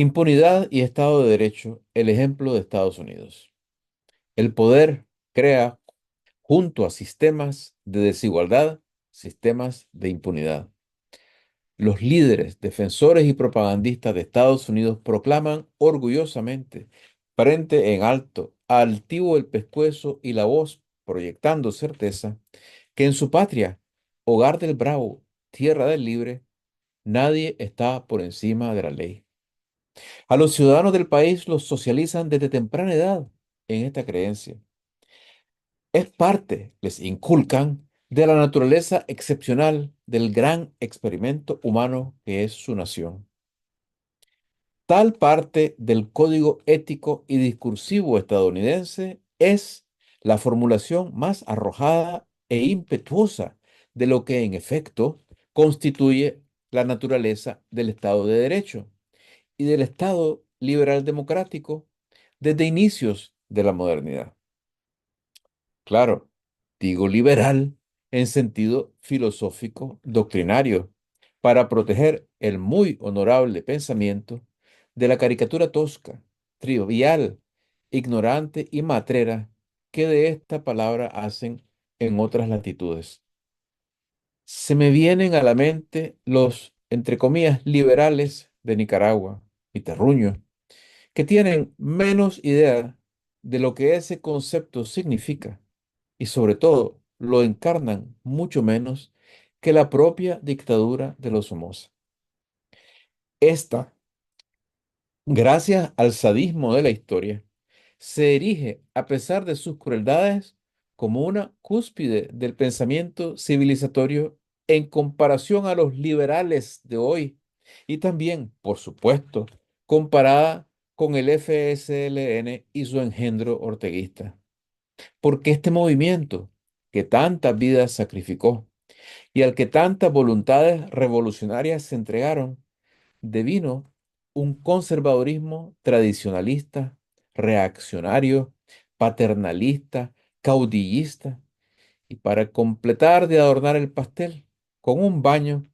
Impunidad y Estado de Derecho, el ejemplo de Estados Unidos. El poder crea, junto a sistemas de desigualdad, sistemas de impunidad. Los líderes, defensores y propagandistas de Estados Unidos proclaman orgullosamente, frente en alto, altivo el pescuezo y la voz, proyectando certeza, que en su patria, hogar del bravo, tierra del libre, nadie está por encima de la ley. A los ciudadanos del país los socializan desde temprana edad en esta creencia. Es parte, les inculcan, de la naturaleza excepcional del gran experimento humano que es su nación. Tal parte del código ético y discursivo estadounidense es la formulación más arrojada e impetuosa de lo que en efecto constituye la naturaleza del Estado de Derecho y del Estado liberal democrático desde inicios de la modernidad. Claro, digo liberal en sentido filosófico doctrinario, para proteger el muy honorable pensamiento de la caricatura tosca, trivial, ignorante y matrera que de esta palabra hacen en otras latitudes. Se me vienen a la mente los, entre comillas, liberales de Nicaragua y Terruño, que tienen menos idea de lo que ese concepto significa y sobre todo lo encarnan mucho menos que la propia dictadura de los Somoza. Esta, gracias al sadismo de la historia, se erige, a pesar de sus crueldades, como una cúspide del pensamiento civilizatorio en comparación a los liberales de hoy y también, por supuesto, comparada con el FSLN y su engendro orteguista. Porque este movimiento, que tantas vidas sacrificó y al que tantas voluntades revolucionarias se entregaron, devino un conservadurismo tradicionalista, reaccionario, paternalista, caudillista, y para completar de adornar el pastel con un baño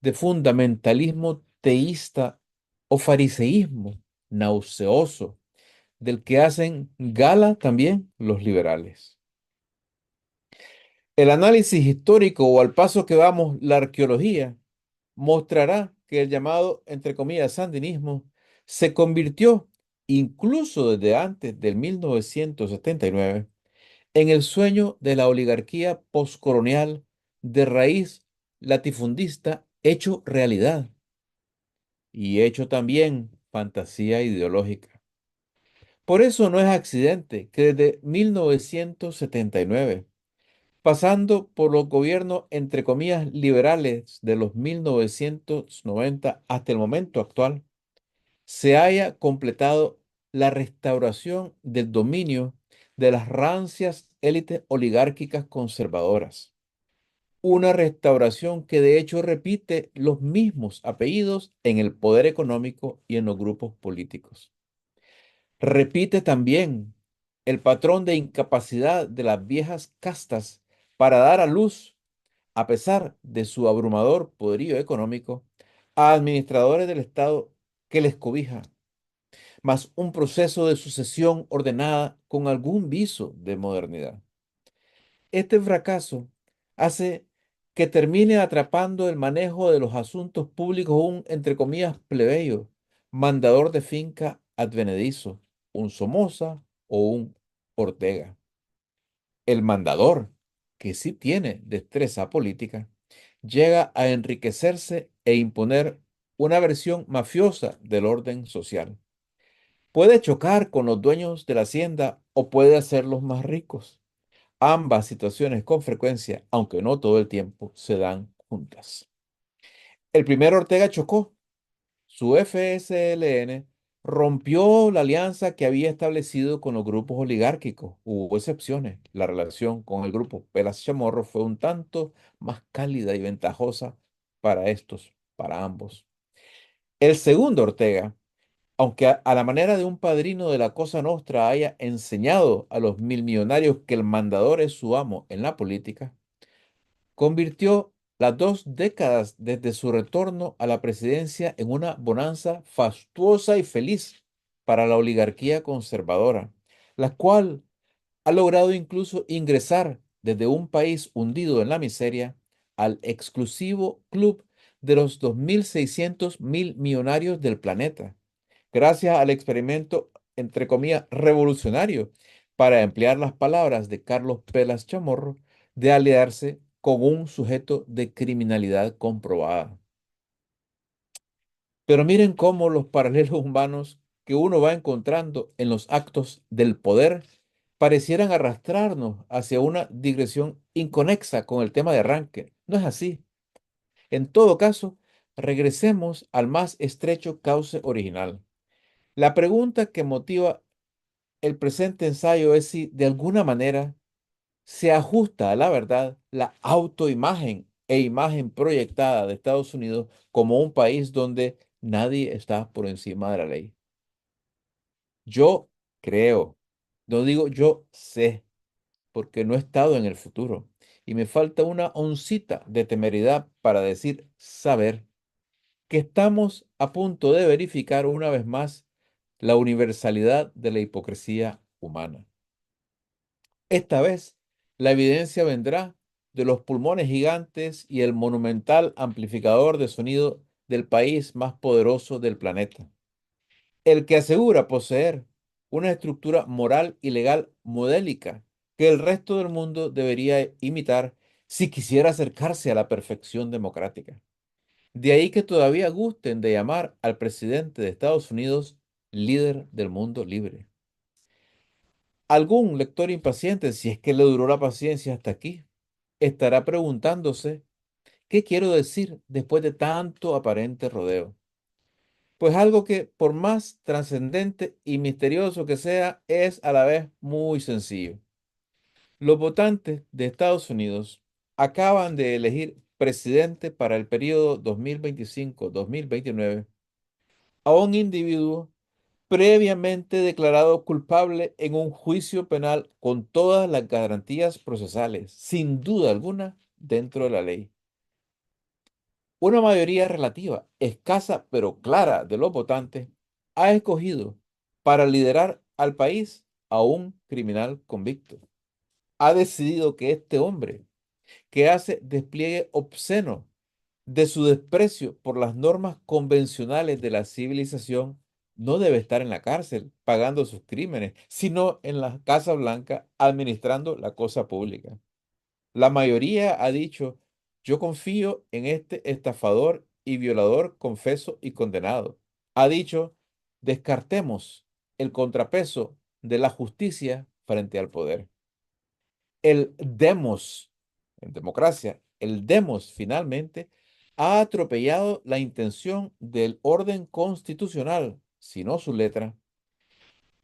de fundamentalismo teísta o fariseísmo nauseoso, del que hacen gala también los liberales. El análisis histórico o al paso que vamos, la arqueología, mostrará que el llamado, entre comillas, sandinismo se convirtió, incluso desde antes del 1979, en el sueño de la oligarquía postcolonial de raíz latifundista hecho realidad y hecho también fantasía ideológica. Por eso no es accidente que desde 1979, pasando por los gobiernos, entre comillas, liberales de los 1990 hasta el momento actual, se haya completado la restauración del dominio de las rancias élites oligárquicas conservadoras. Una restauración que de hecho repite los mismos apellidos en el poder económico y en los grupos políticos. Repite también el patrón de incapacidad de las viejas castas para dar a luz, a pesar de su abrumador poderío económico, a administradores del Estado que les cobija, más un proceso de sucesión ordenada con algún viso de modernidad. Este fracaso hace que termine atrapando el manejo de los asuntos públicos un, entre comillas, plebeyo, mandador de finca advenedizo, un Somoza o un Ortega. El mandador, que sí tiene destreza política, llega a enriquecerse e imponer una versión mafiosa del orden social. Puede chocar con los dueños de la hacienda o puede hacerlos más ricos. Ambas situaciones con frecuencia, aunque no todo el tiempo, se dan juntas. El primer Ortega chocó. Su FSLN rompió la alianza que había establecido con los grupos oligárquicos. Hubo excepciones. La relación con el grupo Pelas Chamorro fue un tanto más cálida y ventajosa para estos, para ambos. El segundo Ortega, aunque a la manera de un padrino de la Cosa Nostra haya enseñado a los mil millonarios que el mandador es su amo en la política, convirtió las 2 décadas desde su retorno a la presidencia en una bonanza fastuosa y feliz para la oligarquía conservadora, la cual ha logrado incluso ingresar desde un país hundido en la miseria al exclusivo club de los 2.600.000 millonarios del planeta, gracias al experimento, entre comillas, revolucionario, para emplear las palabras de Carlos Pelas Chamorro, de aliarse con un sujeto de criminalidad comprobada. Pero miren cómo los paralelos humanos que uno va encontrando en los actos del poder parecieran arrastrarnos hacia una digresión inconexa con el tema de arranque. No es así. En todo caso, regresemos al más estrecho cauce original. La pregunta que motiva el presente ensayo es si de alguna manera se ajusta a la verdad la autoimagen e imagen proyectada de Estados Unidos como un país donde nadie está por encima de la ley. Yo creo, no digo yo sé, porque no he estado en el futuro y me falta una oncita de temeridad para decir saber que estamos a punto de verificar una vez más la universalidad de la hipocresía humana. Esta vez, la evidencia vendrá de los pulmones gigantes y el monumental amplificador de sonido del país más poderoso del planeta, el que asegura poseer una estructura moral y legal modélica que el resto del mundo debería imitar si quisiera acercarse a la perfección democrática. De ahí que todavía gusten de llamar al presidente de Estados Unidos líder del mundo libre. Algún lector impaciente, si es que le duró la paciencia hasta aquí, estará preguntándose, ¿qué quiero decir después de tanto aparente rodeo? Pues algo que, por más trascendente y misterioso que sea, es a la vez muy sencillo. Los votantes de Estados Unidos acaban de elegir presidente para el periodo 2025-2029 a un individuo previamente declarado culpable en un juicio penal con todas las garantías procesales, sin duda alguna, dentro de la ley. Una mayoría relativa, escasa pero clara de los votantes, ha escogido para liderar al país a un criminal convicto. Ha decidido que este hombre, que hace despliegue obsceno de su desprecio por las normas convencionales de la civilización, no debe estar en la cárcel pagando sus crímenes, sino en la Casa Blanca administrando la cosa pública. La mayoría ha dicho, yo confío en este estafador y violador confeso y condenado. Ha dicho, descartemos el contrapeso de la justicia frente al poder. El demos, en democracia, el demos finalmente ha atropellado la intención del orden constitucional, si no su letra,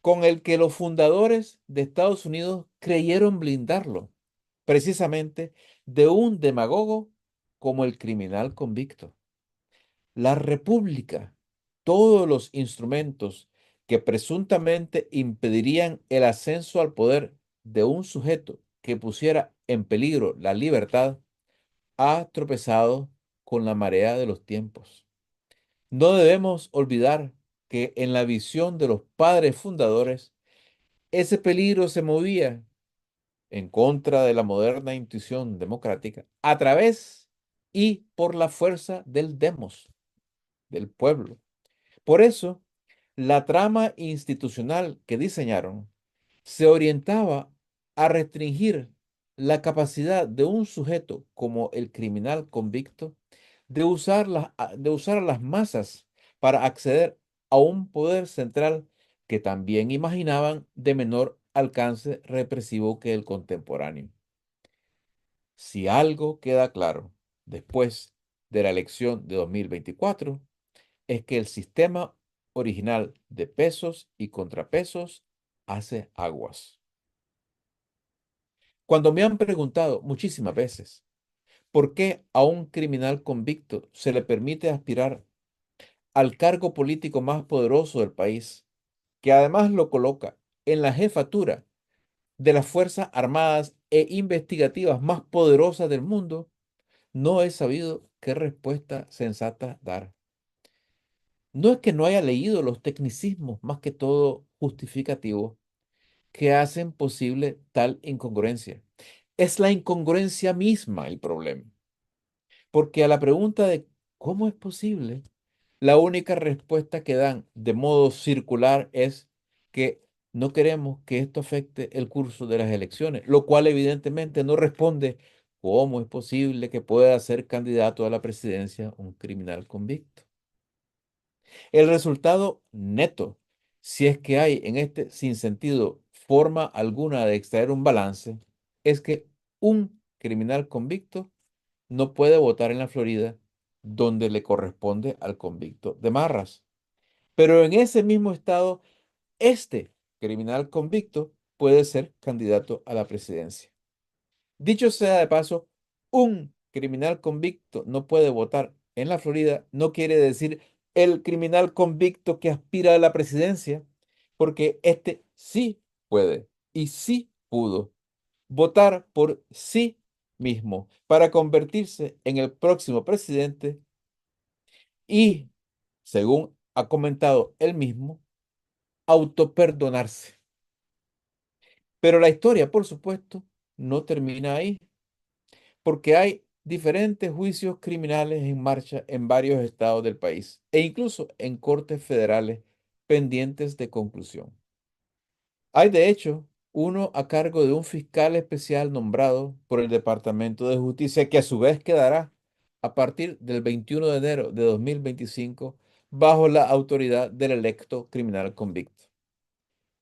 con el que los fundadores de Estados Unidos creyeron blindarlo, precisamente de un demagogo como el criminal convicto. La República, todos los instrumentos que presuntamente impedirían el ascenso al poder de un sujeto que pusiera en peligro la libertad, ha tropezado con la marea de los tiempos. No debemos olvidar que en la visión de los padres fundadores, ese peligro se movía en contra de la moderna intuición democrática a través y por la fuerza del demos, del pueblo. Por eso, la trama institucional que diseñaron se orientaba a restringir la capacidad de un sujeto como el criminal convicto de usar a las masas para acceder a un poder central que también imaginaban de menor alcance represivo que el contemporáneo. Si algo queda claro después de la elección de 2024, es que el sistema original de pesos y contrapesos hace aguas. Cuando me han preguntado muchísimas veces por qué a un criminal convicto se le permite aspirar al cargo político más poderoso del país, que además lo coloca en la jefatura de las Fuerzas Armadas e Investigativas más poderosas del mundo, no he sabido qué respuesta sensata dar. No es que no haya leído los tecnicismos, más que todo justificativos, que hacen posible tal incongruencia. Es la incongruencia misma el problema, porque a la pregunta de ¿cómo es posible? La única respuesta que dan de modo circular es que no queremos que esto afecte el curso de las elecciones, lo cual evidentemente no responde cómo es posible que pueda ser candidato a la presidencia un criminal convicto. El resultado neto, si es que hay en este sinsentido forma alguna de extraer un balance, es que un criminal convicto no puede votar en la Florida donde le corresponde al convicto de Marras. Pero en ese mismo estado, este criminal convicto puede ser candidato a la presidencia. Dicho sea de paso, un criminal convicto no puede votar en la Florida, no quiere decir el criminal convicto que aspira a la presidencia, porque este sí puede y sí pudo votar por sí mismo para convertirse en el próximo presidente y, según ha comentado él mismo, autoperdonarse. Pero la historia, por supuesto, no termina ahí, porque hay diferentes juicios criminales en marcha en varios estados del país e incluso en cortes federales pendientes de conclusión. Hay, de hecho, uno a cargo de un fiscal especial nombrado por el Departamento de Justicia que a su vez quedará a partir del 21 de enero de 2025 bajo la autoridad del electo criminal convicto.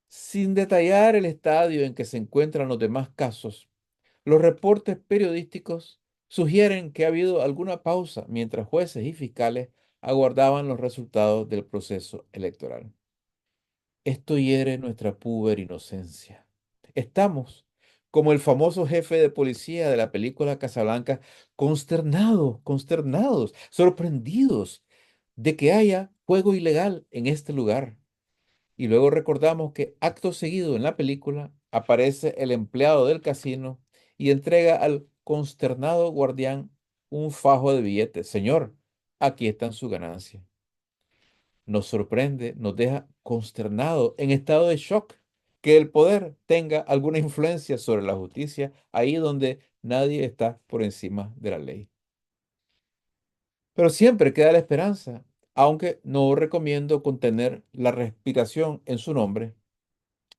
Sin detallar el estadio en que se encuentran los demás casos, los reportes periodísticos sugieren que ha habido alguna pausa mientras jueces y fiscales aguardaban los resultados del proceso electoral. Esto hiere nuestra puber inocencia. Estamos, como el famoso jefe de policía de la película Casablanca, consternados, sorprendidos de que haya juego ilegal en este lugar. Y luego recordamos que acto seguido en la película aparece el empleado del casino y entrega al consternado guardián un fajo de billetes. Señor, aquí están su ganancia. Nos sorprende, nos deja consternado, en estado de shock, que el poder tenga alguna influencia sobre la justicia ahí donde nadie está por encima de la ley. Pero siempre queda la esperanza, aunque no recomiendo contener la respiración en su nombre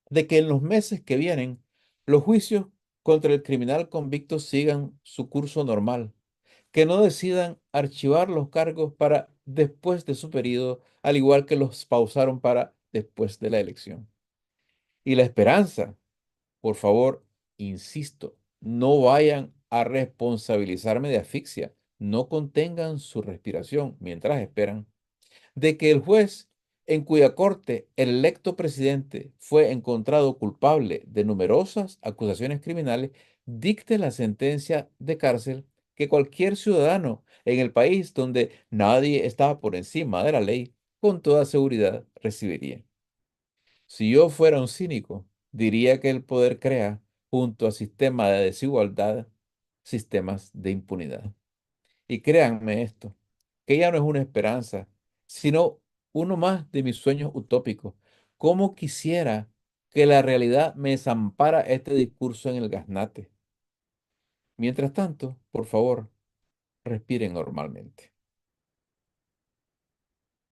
de que en los meses que vienen los juicios contra el criminal convicto sigan su curso normal, que no decidan archivar los cargos para después de su periodo, al igual que los pausaron para después de la elección. Y la esperanza, por favor, insisto, no vayan a responsabilizarme de asfixia, no contengan su respiración mientras esperan de que el juez en cuya corte el electo presidente fue encontrado culpable de numerosas acusaciones criminales, dicte la sentencia de cárcel que cualquier ciudadano en el país donde nadie estaba por encima de la ley, con toda seguridad recibiría. Si yo fuera un cínico, diría que el poder crea, junto a sistemas de desigualdad, sistemas de impunidad. Y créanme esto, que ya no es una esperanza, sino uno más de mis sueños utópicos. ¿Cómo quisiera que la realidad me desampara este discurso en el gaznate? Mientras tanto, por favor, respiren normalmente.